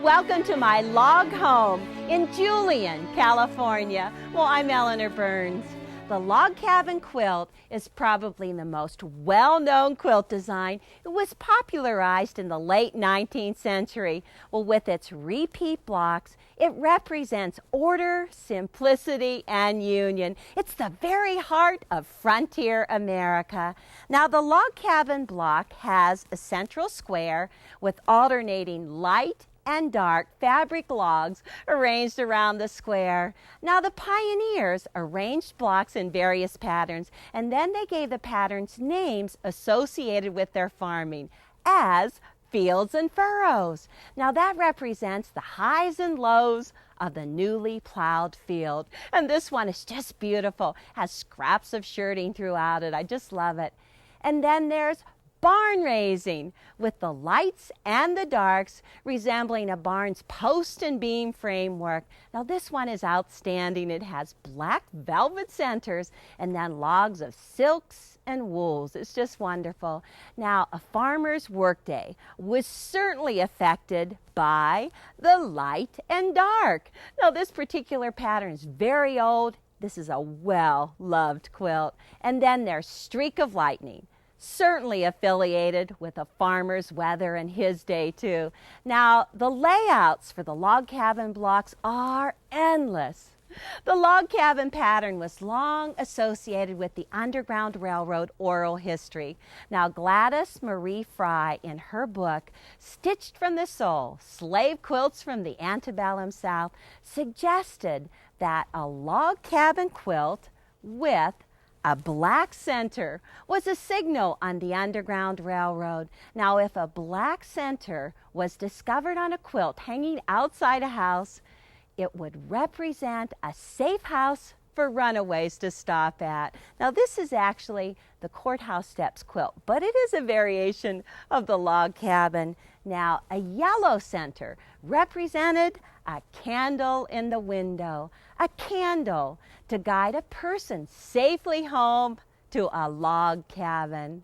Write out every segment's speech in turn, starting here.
welcome to my log home in Julian, California. Well, I'm Eleanor Burns. The log cabin quilt is probably the most well-known quilt design. It was popularized in the late 19th century. Well, with its repeat blocks, it represents order, simplicity, and union. It's the very heart of frontier America. Now, the log cabin block has a central square with alternating light and dark fabric logs arranged around the square. Now, the pioneers arranged blocks in various patterns, and then they gave the patterns names associated with their farming as fields and furrows. Now, that represents the highs and lows of the newly plowed field. And this one is just beautiful, has scraps of shirting throughout it. I just love it. And then there's barn raising, with the lights and the darks resembling a barn's post and beam framework. Now, this one is outstanding. It has black velvet centers and then logs of silks and wools. It's just wonderful. Now, a farmer's workday was certainly affected by the light and dark. Now, this particular pattern is very old. This is a well-loved quilt. And then there's streak of lightning, certainly affiliated with a farmer's weather in his day too. Now, the layouts for the log cabin blocks are endless. The log cabin pattern was long associated with the Underground Railroad oral history. Now, Gladys Marie Fry, in her book, Stitched from the Soul, Slave Quilts from the Antebellum South, suggested that a log cabin quilt with a black center was a signal on the Underground Railroad. Now, if a black center was discovered on a quilt hanging outside a house, it would represent a safe house for runaways to stop at. Now, this is actually the courthouse steps quilt, but it is a variation of the log cabin. Now, a yellow center represented a candle in the window, a candle to guide a person safely home to a log cabin.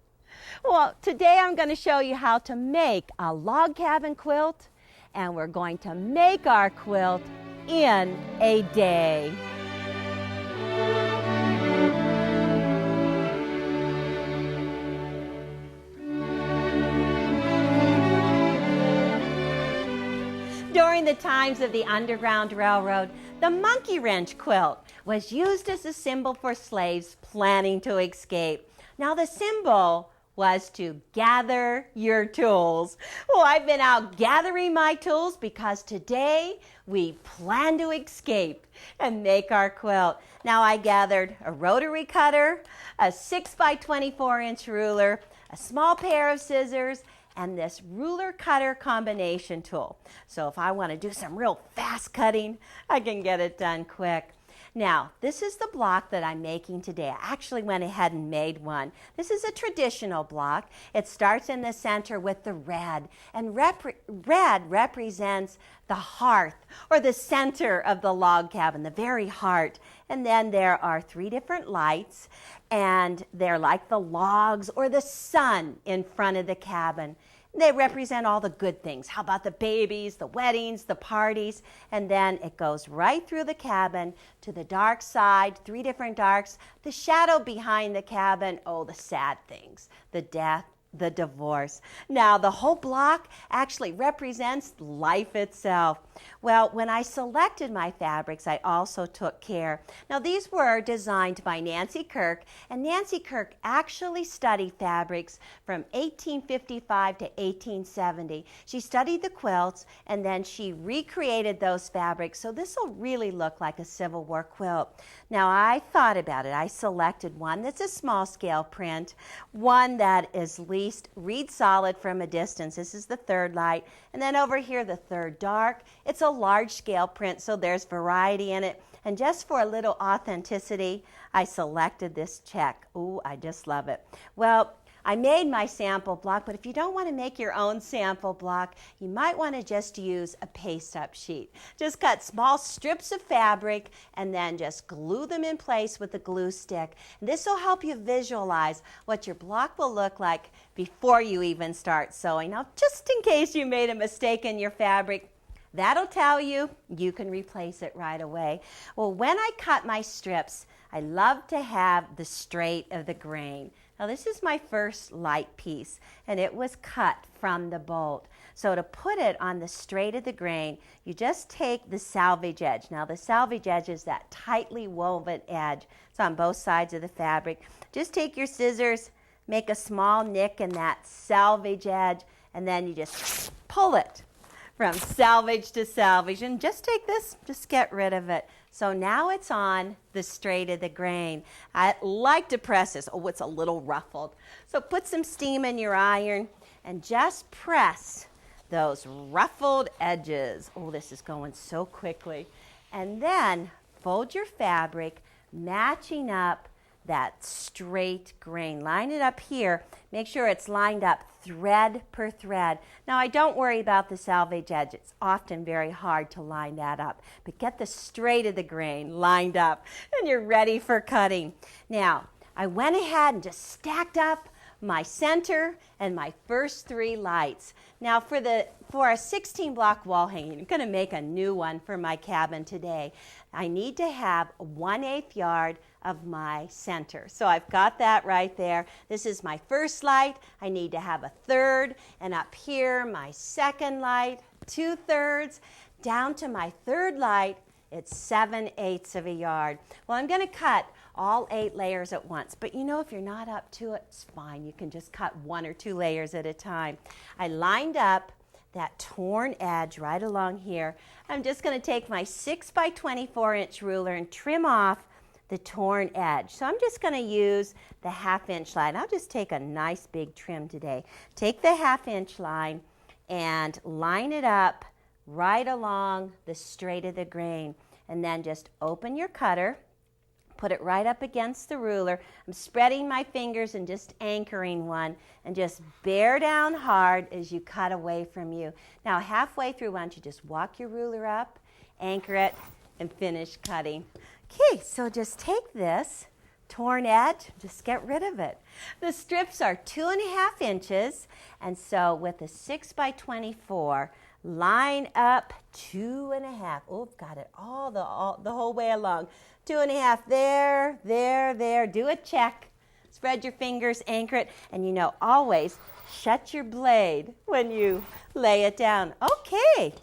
Well, today I'm going to show you how to make a log cabin quilt, and we're going to make our quilt in a day. During the times of the Underground Railroad, the monkey wrench quilt was used as a symbol for slaves planning to escape. Now, the symbol was to gather your tools. Well, I've been out gathering my tools because today we plan to escape and make our quilt. Now, I gathered a rotary cutter, a 6 by 24 inch ruler, a small pair of scissors, and this ruler cutter combination tool. So if I want to do some real fast cutting, I can get it done quick. Now, this is the block that I'm making today. I actually went ahead and made one. This is a traditional block. It starts in the center with the red, and red represents the hearth, or the center of the log cabin, the very heart. And then there are 3 different lights, and they're like the logs or the sun in front of the cabin. They represent all the good things. How about the babies, the weddings, the parties? And then it goes right through the cabin to the dark side, 3 different darks, the shadow behind the cabin, oh, the sad things, the death, the divorce. Now, the whole block actually represents life itself. Well, when I selected my fabrics, I also took care. Now, these were designed by Nancy Kirk, and Nancy Kirk actually studied fabrics from 1855 to 1870. She studied the quilts, and then she recreated those fabrics, so this will really look like a Civil War quilt. Now, I thought about it. I selected one that's a small scale print, one that is read solid from a distance. This is the 3rd light. And then over here, the 3rd dark. It's a large scale print, so there's variety in it. And just for a little authenticity, I selected this check. Ooh, I just love it. Well, I made my sample block, but if you don't want to make your own sample block, you might want to just use a paste-up sheet. Just cut small strips of fabric and then just glue them in place with a glue stick. This will help you visualize what your block will look like before you even start sewing. Now, just in case you made a mistake in your fabric, That'll tell you you can replace it right away. Well, when I cut my strips, I love to have the straight of the grain. Now this is my first light piece, and it was cut from the bolt. So to put it on the straight of the grain, you just take the salvage edge. Now the salvage edge is that tightly woven edge. It's on both sides of the fabric. Just take your scissors, make a small nick in that salvage edge, and then you just pull it from salvage to salvage. And just take this, just get rid of it. So now it's on the straight of the grain. I like to press this. Oh, it's a little ruffled. So put some steam in your iron and just press those ruffled edges. Oh, this is going so quickly. And then fold your fabric, matching up that straight grain. Line it up here. Make sure it's lined up thread per thread. Now, I don't worry about the salvage edge. It's often very hard to line that up. But get the straight of the grain lined up, and you're ready for cutting. Now, I went ahead and just stacked up my center and my first 3 lights. Now, for a 16-block wall hanging, I'm going to make a new one for my cabin today. I need to have 1/8 yard of my center. So I've got that right there. This is my first light. I need to have a 1/3, and up here my second light, 2/3. Down to my 3rd light, it's 7/8 of a yard. Well, I'm going to cut all 8 layers at once, but you know, if you're not up to it, it's fine. You can just cut 1 or 2 layers at a time. I lined up that torn edge right along here. I'm just going to take my 6 by 24 inch ruler and trim off the torn edge. So I'm just going to use the 1/2 inch line. I'll just take a nice big trim today. Take the 1/2 inch line and line it up right along the straight of the grain, and then just open your cutter, put it right up against the ruler. I'm spreading my fingers and just anchoring one, and just bear down hard as you cut away from you. Now halfway through, why don't you just walk your ruler up, anchor it, and finish cutting. Okay, so just take this torn edge, just get rid of it. The strips are 2.5 inches, and so with a 6 by 24, line up 2.5. Oh, got it all the whole way along. 2.5 there, there. Do a check. Spread your fingers, anchor it, and you know, always shut your blade when you lay it down. Okay,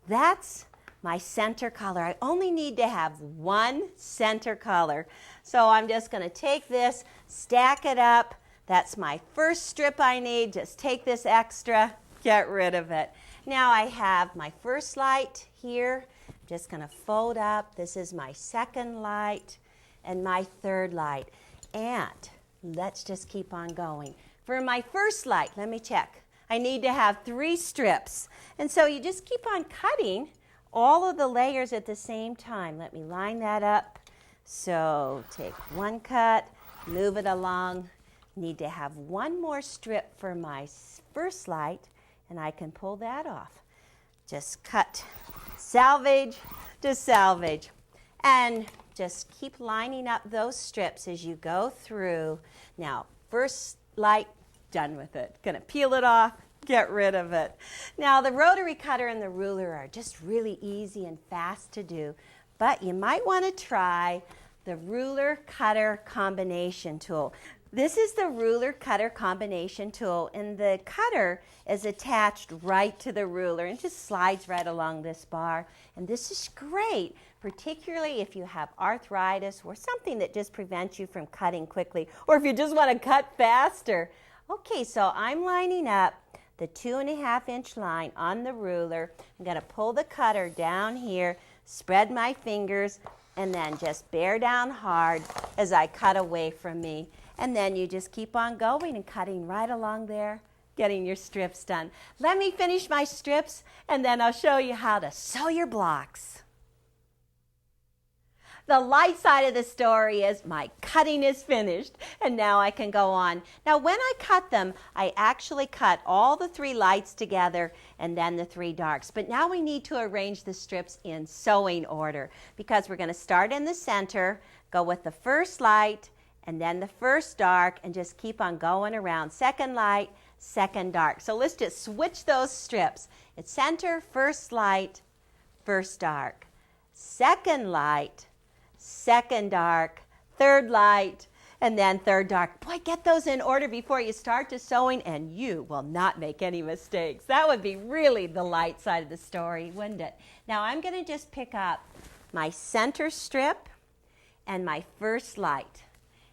that's my center color. I only need to have 1 center color. So I'm just going to take this, stack it up. That's my first strip I need. Just take this extra, get rid of it. Now I have my first light here. I'm just going to fold up. This is my second light and my 3rd light. And let's just keep on going. For my first light, let me check. I need to have 3 strips. And so you just keep on cutting all of the layers at the same time. Let me line that up. So take 1 cut, move it along. Need to have 1 more strip for my first light, and I can pull that off. Just cut salvage to salvage, and just keep lining up those strips as you go through. Now, first light, done with it. Gonna peel it off, get rid of it. Now, the rotary cutter and the ruler are just really easy and fast to do, but you might want to try the ruler cutter combination tool. This is the ruler cutter combination tool, and the cutter is attached right to the ruler and just slides right along this bar. And this is great, particularly if you have arthritis or something that just prevents you from cutting quickly, or if you just want to cut faster. Okay, so I'm lining up the 2.5 inch line on the ruler. I'm going to pull the cutter down here, spread my fingers, and then just bear down hard as I cut away from me. And then you just keep on going and cutting right along there, getting your strips done. Let me finish my strips, and then I'll show you how to sew your blocks. The light side of the story is my cutting is finished, and now I can go on. Now, when I cut them, I actually cut all the 3 lights together and then the 3 darks. But now we need to arrange the strips in sewing order, because we're going to start in the center, go with the first light, and then the first dark, and just keep on going around. Second light, second dark. So let's just switch those strips. It's center, first light, first dark, second light, second dark, third light, and then third dark. Boy, get those in order before you start to sewing and you will not make any mistakes. That would be really the light side of the story, wouldn't it? Now I'm going to just pick up my center strip and my first light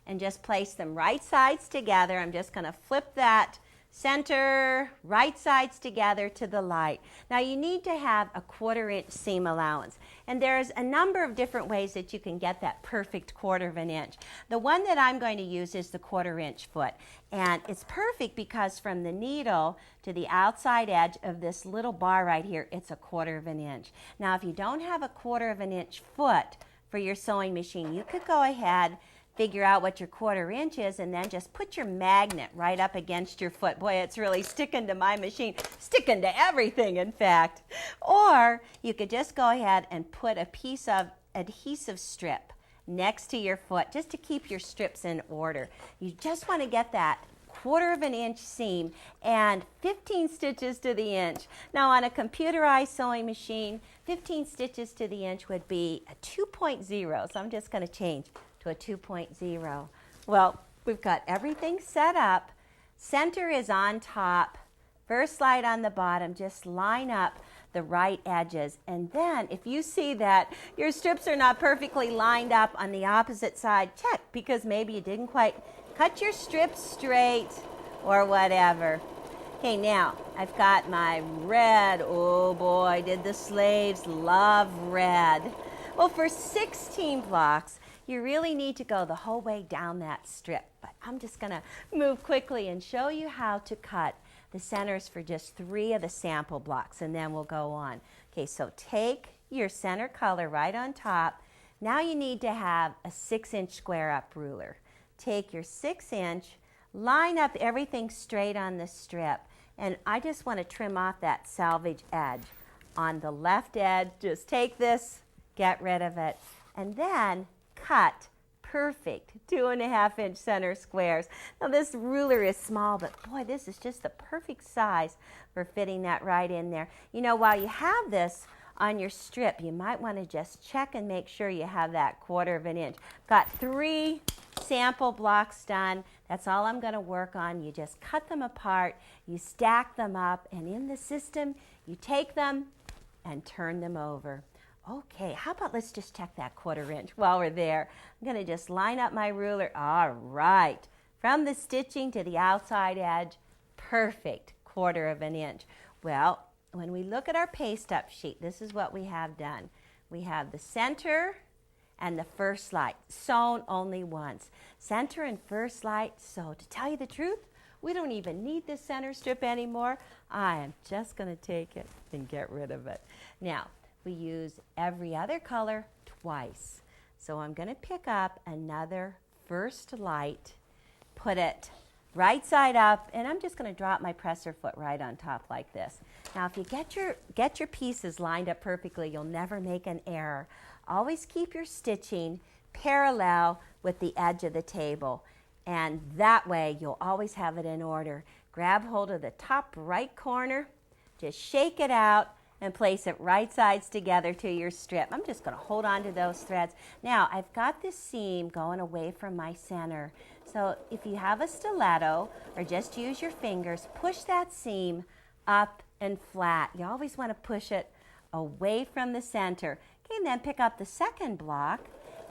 and just place them right sides together. I'm just going to flip that center, right sides together to the light. Now you need to have a 1/4 inch seam allowance, and there's a number of different ways that you can get that perfect 1/4 inch. The one that I'm going to use is the 1/4 inch foot, and it's perfect because from the needle to the outside edge of this little bar right here, it's a 1/4 inch. Now if you don't have a 1/4 inch foot for your sewing machine, you could go ahead, figure out what your 1/4 inch is, and then just put your magnet right up against your foot. Boy, it's really sticking to my machine, sticking to everything, in fact. Or you could just go ahead and put a piece of adhesive strip next to your foot just to keep your strips in order. You just want to get that 1/4 inch seam and 15 stitches to the inch. Now on a computerized sewing machine, 15 stitches to the inch would be a 2.0, so I'm just going to change to a 2.0. Well, we've got everything set up. Center is on top, first light on the bottom. Just line up the right edges, and then if you see that your strips are not perfectly lined up on the opposite side, check, because maybe you didn't quite cut your strips straight or whatever. Okay, now I've got my red. Oh boy, did the slaves love red. Well, for 16 blocks, you really need to go the whole way down that strip. But I'm just going to move quickly and show you how to cut the centers for just 3 of the sample blocks, and then we'll go on. Okay, so take your center color right on top. Now you need to have a 6-inch square up ruler. Take your 6-inch, line up everything straight on the strip, and I just want to trim off that salvage edge. On the left edge, just take this, get rid of it, and then cut perfect 2.5-inch center squares. Now this ruler is small, but boy, this is just the perfect size for fitting that right in there. You know, while you have this on your strip, you might want to just check and make sure you have that 1/4 inch. Got 3 sample blocks done. That's all I'm going to work on. You just cut them apart, you stack them up, and in the system, you take them and turn them over. Okay, how about let's just check that 1/4 inch while we're there. I'm going to just line up my ruler. All right, from the stitching to the outside edge, perfect 1/4 inch. Well, when we look at our paste up sheet, this is what we have done. We have the center and the first light sewn only once. Center and first light, so to tell you the truth, we don't even need this center strip anymore. I am just going to take it and get rid of it. Now, we use every other color twice. So I'm going to pick up another first light, put it right side up, and I'm just going to drop my presser foot right on top like this. Now if you get your pieces lined up perfectly, you'll never make an error. Always keep your stitching parallel with the edge of the table, and that way you'll always have it in order. Grab hold of the top right corner, just shake it out, and place it right sides together to your strip. I'm just going to hold on to those threads. Now, I've got this seam going away from my center. So if you have a stiletto or just use your fingers, push that seam up and flat. You always want to push it away from the center. Okay, and then pick up the second block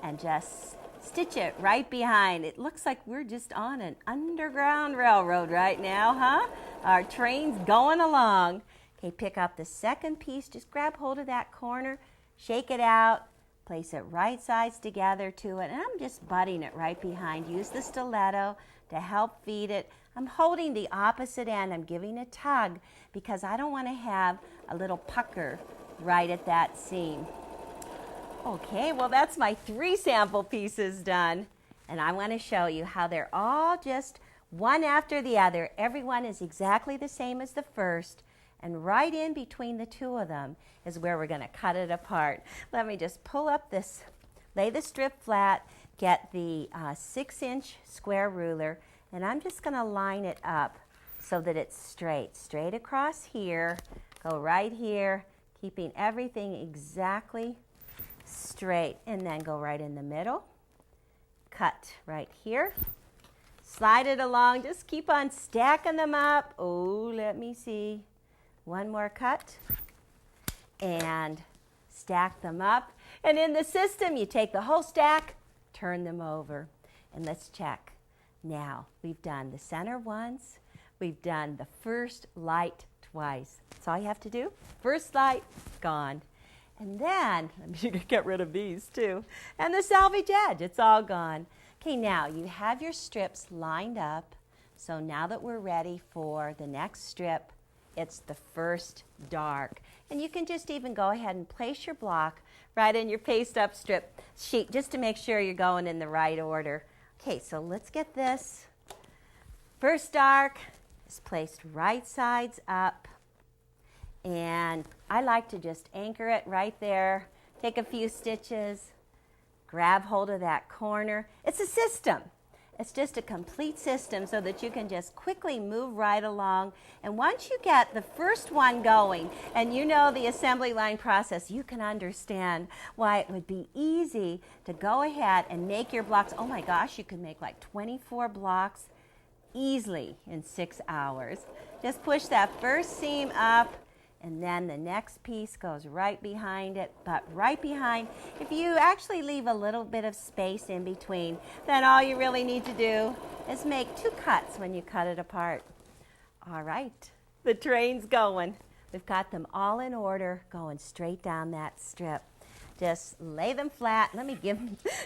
and just stitch it right behind. It looks like we're just on an underground railroad right now, huh? Our train's going along. Okay, pick up the second piece, just grab hold of that corner, shake it out, place it right sides together to it, and I'm just butting it right behind. Use the stiletto to help feed it. I'm holding the opposite end. I'm giving a tug because I don't want to have a little pucker right at that seam. Okay, well that's my 3 sample pieces done, and I want to show you how they're all just one after the other. Every one is exactly the same as the first. And right in between the 2 of them is where we're going to cut it apart. Let me just pull up this, lay the strip flat, get the 6-inch square ruler, and I'm just going to line it up so that it's straight. Straight across here, go right here, keeping everything exactly straight, and then go right in the middle. Cut right here. Slide it along. Just keep on stacking them up. Oh, let me see. One more cut. And stack them up. And in the system, you take the whole stack, turn them over. And let's check. Now, we've done the center once. We've done the first light twice. That's all you have to do. First light, gone. And then, you can get rid of these too. And the salvage edge, it's all gone. Okay, now you have your strips lined up. So now that we're ready for the next strip, it's the first dark. And you can just even go ahead and place your block right in your paste up strip sheet just to make sure you're going in the right order. Okay, so let's get this. First dark is placed right sides up. And I like to just anchor it right there. Take a few stitches. Grab hold of that corner. It's a system. It's just a complete system so that you can just quickly move right along. And once you get the first one going and you know the assembly line process, you can understand why it would be easy to go ahead and make your blocks. Oh my gosh, you can make like 24 blocks easily in 6 hours. Just push that first seam up, and then the next piece goes right behind it, but right behind. If you actually leave a little bit of space in between, then all you really need to do is make 2 cuts when you cut it apart. All right, the train's going. We've got them all in order, going straight down that strip. Just lay them flat. Let me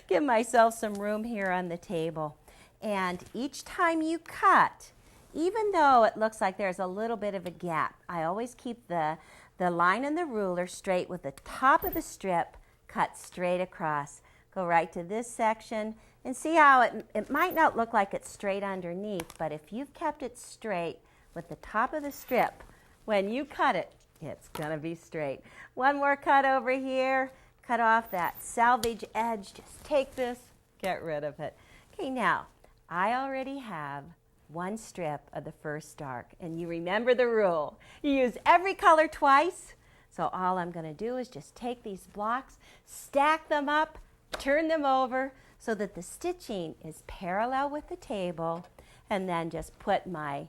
give myself some room here on the table. And each time you cut, even though it looks like there's a little bit of a gap, I always keep the line and the ruler straight with the top of the strip cut straight across. Go right to this section and see how it might not look like it's straight underneath, but if you've kept it straight with the top of the strip, when you cut it, it's gonna be straight. One more cut over here, cut off that salvage edge. Just take this, get rid of it. Okay, now I already have 1 strip of the first dark, and you remember the rule. You use every color twice, so all I'm going to do is just take these blocks, stack them up, turn them over so that the stitching is parallel with the table, and then just put my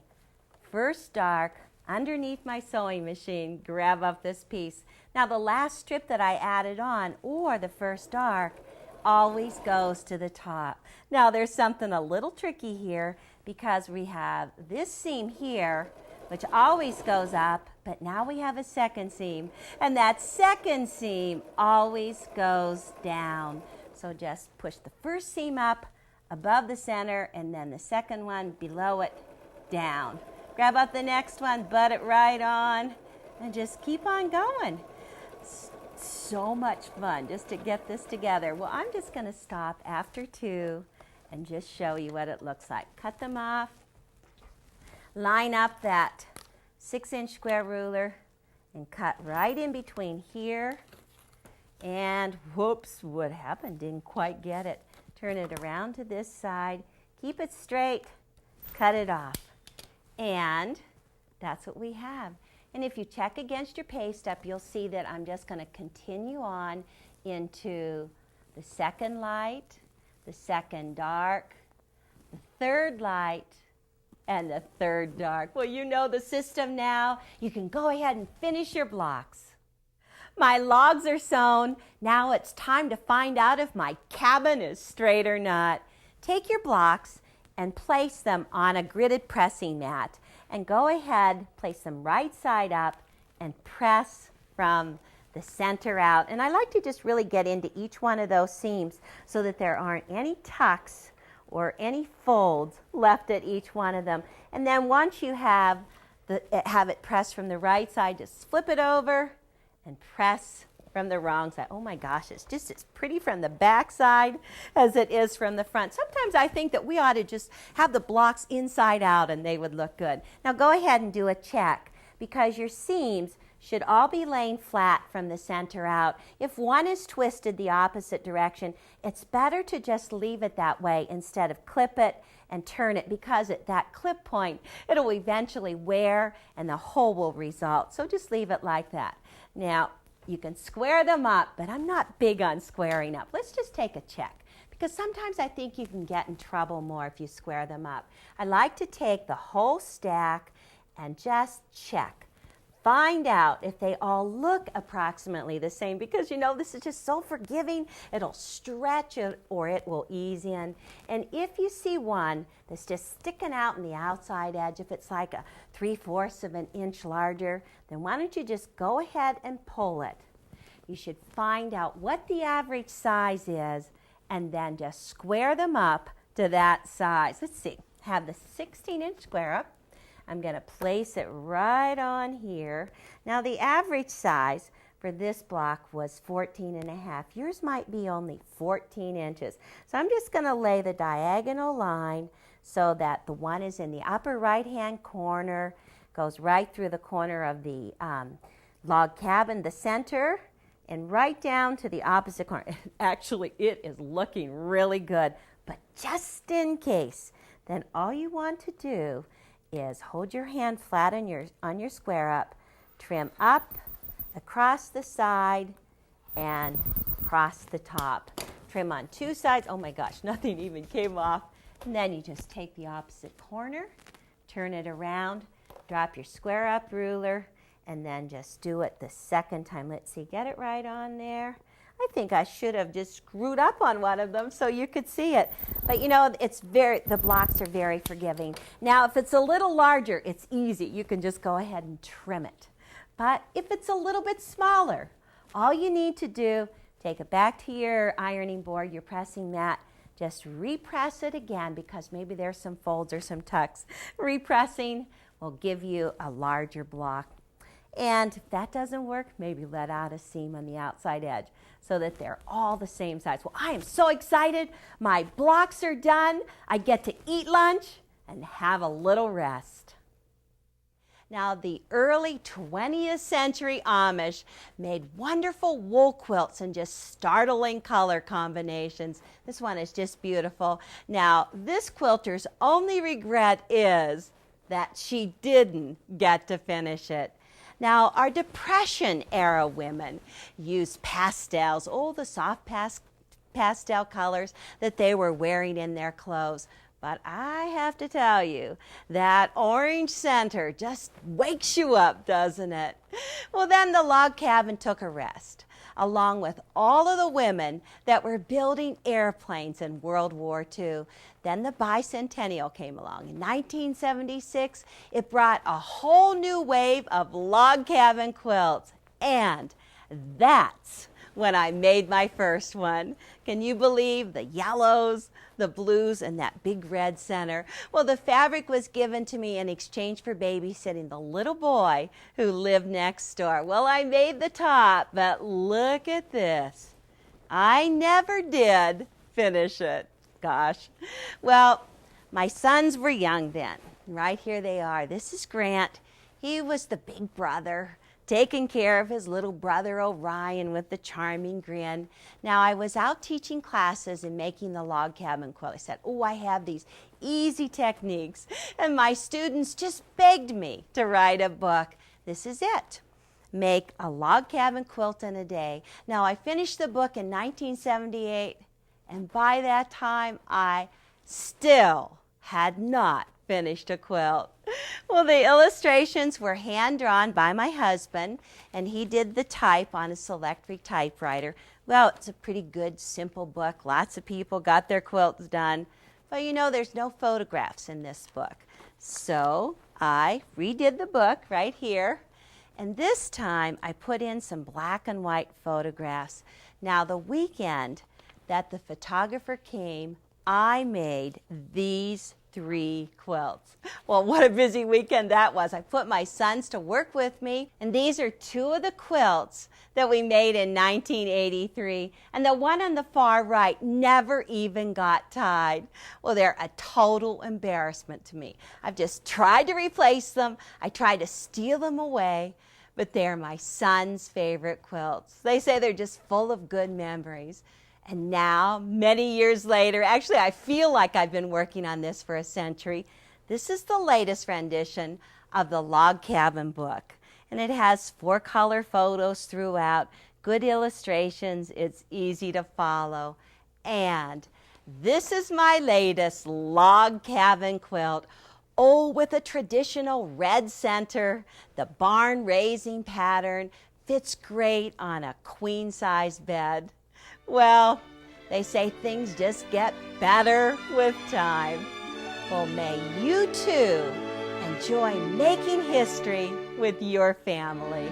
first dark underneath my sewing machine, grab up this piece. Now the last strip that I added on, or the first dark, always goes to the top. Now there's something a little tricky here because we have this seam here, which always goes up, but now we have a second seam, and that second seam always goes down. So just push the first seam up above the center, and then the second one below it down. Grab up the next one, butt it right on, and just keep on going. So much fun just to get this together. Well, I'm just going to stop after 2 and just show you what it looks like. Cut them off, line up that 6-inch square ruler, and cut right in between here. And whoops, what happened? Didn't quite get it. Turn it around to this side, keep it straight, cut it off. And that's what we have. And if you check against your paste up, you'll see that I'm just going to continue on into the second light, the second dark, the third light, and the third dark. Well, you know the system now. You can go ahead and finish your blocks. My logs are sewn. Now it's time to find out if my cabin is straight or not. Take your blocks and place them on a gridded pressing mat. And go ahead, place them right side up and press from the center out. And I like to just really get into each one of those seams so that there aren't any tucks or any folds left at each one of them. And then once you have it pressed from the right side, just flip it over and press from the wrong side. Oh my gosh, it's just as pretty from the back side as it is from the front. Sometimes I think that we ought to just have the blocks inside out and they would look good. Now go ahead and do a check because your seams should all be laying flat from the center out. If one is twisted the opposite direction, it's better to just leave it that way instead of clip it and turn it because at that clip point, it'll eventually wear and the hole will result. So just leave it like that. Now, you can square them up, but I'm not big on squaring up. Let's just take a check, because sometimes I think you can get in trouble more if you square them up. I like to take the whole stack and just check. Find out if they all look approximately the same, because you know this is just so forgiving. It'll stretch it or it will ease in. And if you see one that's just sticking out in the outside edge, if it's like a 3/4 of an inch larger, then why don't you just go ahead and pull it. You should find out what the average size is and then just square them up to that size. Let's see, have the 16-inch square up. I'm going to place it right on here. Now the average size for this block was 14.5. Yours might be only 14 inches. So I'm just going to lay the diagonal line so that the one is in the upper right-hand corner, goes right through the corner of the log cabin, the center, and right down to the opposite corner. Actually, it is looking really good, but just in case, then all you want to do is hold your hand flat on your square up, trim up, across the side, and across the top. Trim on two sides. Oh my gosh, nothing even came off. And then you just take the opposite corner, turn it around, drop your square up ruler, and then just do it the second time. Let's see, get it right on there. I think I should have just screwed up on one of them so you could see it. But you know, the blocks are very forgiving. Now, if it's a little larger, it's easy. You can just go ahead and trim it. But if it's a little bit smaller, all you need to do, take it back to your ironing board, your pressing mat, just repress it again because maybe there's some folds or some tucks. Repressing will give you a larger block. And if that doesn't work, maybe let out a seam on the outside edge so that they're all the same size. Well, I am so excited. My blocks are done. I get to eat lunch and have a little rest. Now, the early 20th century Amish made wonderful wool quilts in just startling color combinations. This one is just beautiful. Now, this quilter's only regret is that she didn't get to finish it. Now, our Depression era women used pastels, the soft pastel colors that they were wearing in their clothes. But I have to tell you, that orange center just wakes you up, doesn't it? Well, then the log cabin took a rest, along with all of the women that were building airplanes in World War II. Then the bicentennial came along. In 1976, it brought a whole new wave of log cabin quilts. And that's when I made my first one. Can you believe the yellows, the blues, and that big red center? Well, the fabric was given to me in exchange for babysitting the little boy who lived next door. Well, I made the top, but look at this. I never did finish it. Gosh. Well, my sons were young then. Right here they are. This is Grant. He was the big brother, taking care of his little brother Orion with the charming grin. Now, I was out teaching classes and making the log cabin quilt. I said, I have these easy techniques. And my students just begged me to write a book. This is it. Make a log cabin quilt in a day. Now, I finished the book in 1978. And by that time, I still had not finished a quilt. Well, the illustrations were hand-drawn by my husband, and he did the type on a Selectric typewriter. Well, it's a pretty good, simple book. Lots of people got their quilts done. But you know, there's no photographs in this book. So I redid the book right here. And this time, I put in some black and white photographs. Now, the weekend that the photographer came, I made these 3 quilts. Well, what a busy weekend that was. I put my sons to work with me, and these are 2 of the quilts that we made in 1983. And the one on the far right never even got tied. Well, they're a total embarrassment to me. I've just tried to replace them. I tried to steal them away, but they're my son's favorite quilts. They say they're just full of good memories. And now, many years later, actually I feel like I've been working on this for a century, this is the latest rendition of the Log Cabin book. And it has 4 color photos throughout, good illustrations, it's easy to follow. And this is my latest log cabin quilt. Oh, with a traditional red center, the barn raising pattern fits great on a queen-size bed. Well, they say things just get better with time. Well, may you too enjoy making history with your family.